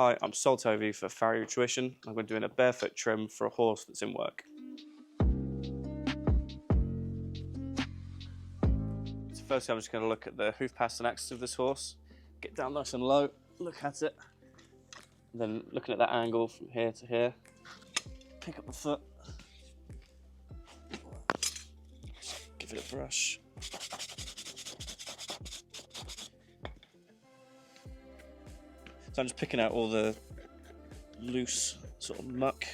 Hi, I'm Sol Tovey for Farriery Tuition. I'm going to be doing a barefoot trim for a horse that's in work. So firstly, I'm just going to look at the hoof pass and axis of this horse, get down nice and low, look at it, and then looking at that angle from here to here, pick up the foot, give it a brush. So I'm just picking out all the loose sort of muck.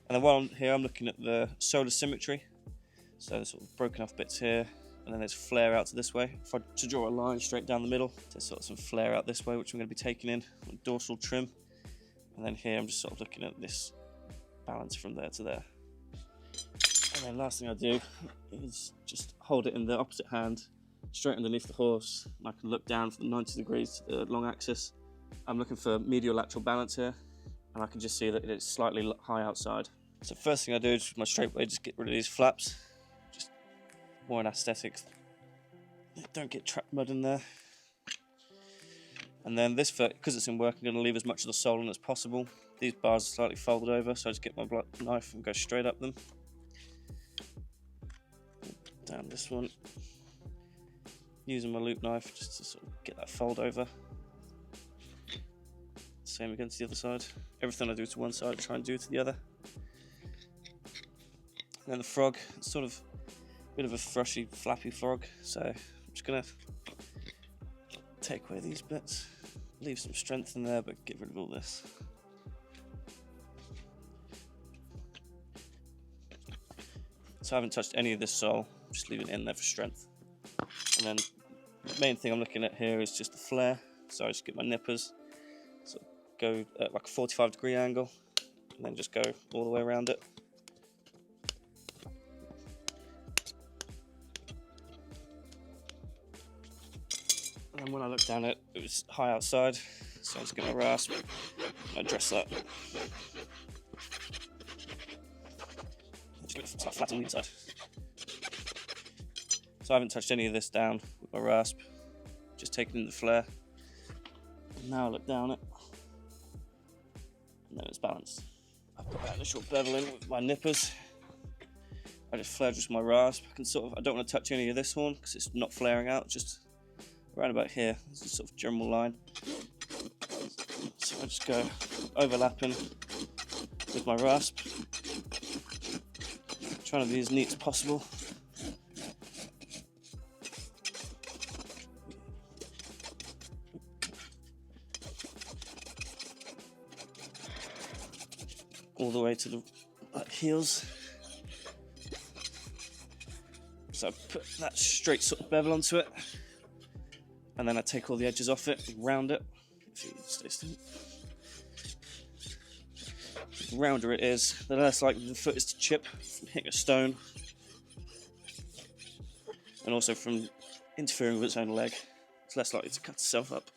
And then while I'm here, I'm looking at the shoulder symmetry. So there's sort of broken off bits here, and then there's flare out to this way. If I to draw a line straight down the middle, there's sort of some flare out this way, which I'm going to be taking in on dorsal trim. And then here, I'm just sort of looking at this balance from there to there. And then last thing I do is just hold it in the opposite hand, straight underneath the horse, and I can look down from 90 degrees to the long axis. I'm looking for medial lateral balance here, and I can just see that it's slightly high outside. So first thing I do is with my straight blade, just get rid of these flaps, just more an aesthetic. Don't get trapped mud in there. And then this foot, because it's in work, I'm going to leave as much of the sole on as possible. These bars are slightly folded over, so I just get my knife and go straight up them. Down this one, using my loop knife just to sort of get that fold over. Same against the other side. Everything I do to one side, I try and do to the other. And then the frog, it's sort of a bit of a thrushy, flappy frog, so I'm just going to take away these bits, leave some strength in there, but get rid of all this. So I haven't touched any of this sole, just leave it in there for strength. And then the main thing I'm looking at here is just the flare, so I just get my nippers, so go at like a 45-degree angle, and then just go all the way around it. And then when I looked down it was high outside, so I just get my rasp and address that. Just get it flat on the inside. So I haven't touched any of this down with my rasp, just taking in the flare. And now I look down it, and then it's balanced. I put that initial bevel in with my nippers. I just flare just my rasp. I don't want to touch any of this horn because it's not flaring out, just around about here. This is sort of general line. So I just go overlapping with my rasp, trying to be as neat as possible. All the way to the heels. So I put that straight sort of bevel onto it, and then I take all the edges off it and round it. If you stay still. The rounder it is, the less likely the foot is to chip from hitting a stone, and also from interfering with its own leg. It's less likely to cut itself up.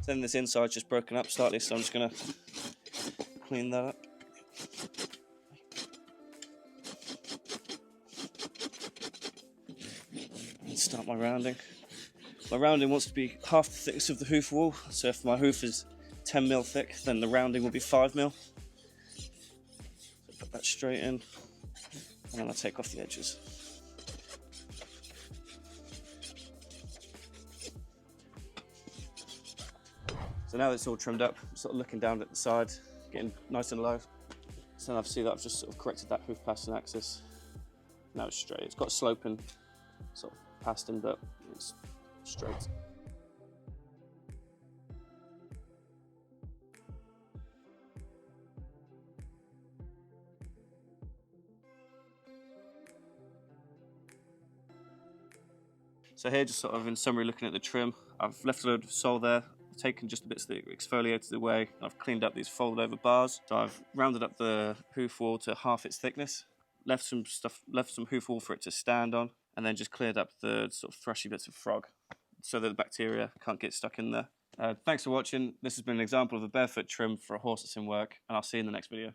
Then this inside's just broken up slightly, so I'm just going to clean that up. And start my rounding. My rounding wants to be half the thickness of the hoof wall, so if my hoof is 10mm thick, then the rounding will be 5mm. So put that straight in, and then I take off the edges. So now that it's all trimmed up, I'm sort of looking down at the side, getting nice and low. So now I see that I've just sort of corrected that hoof pass and axis. Now it's straight. It's got sloping sort of past in, but it's straight. So here, just sort of in summary, looking at the trim, I've left a load of sole there. Taken just the bits that exfoliated away, and I've cleaned up these folded over bars. So I've rounded up the hoof wall to half its thickness, left some hoof wall for it to stand on, and then just cleared up the sort of thrushy bits of frog so that the bacteria can't get stuck in there. Thanks for watching. This has been an example of a barefoot trim for a horse that's in work, and I'll see you in the next video.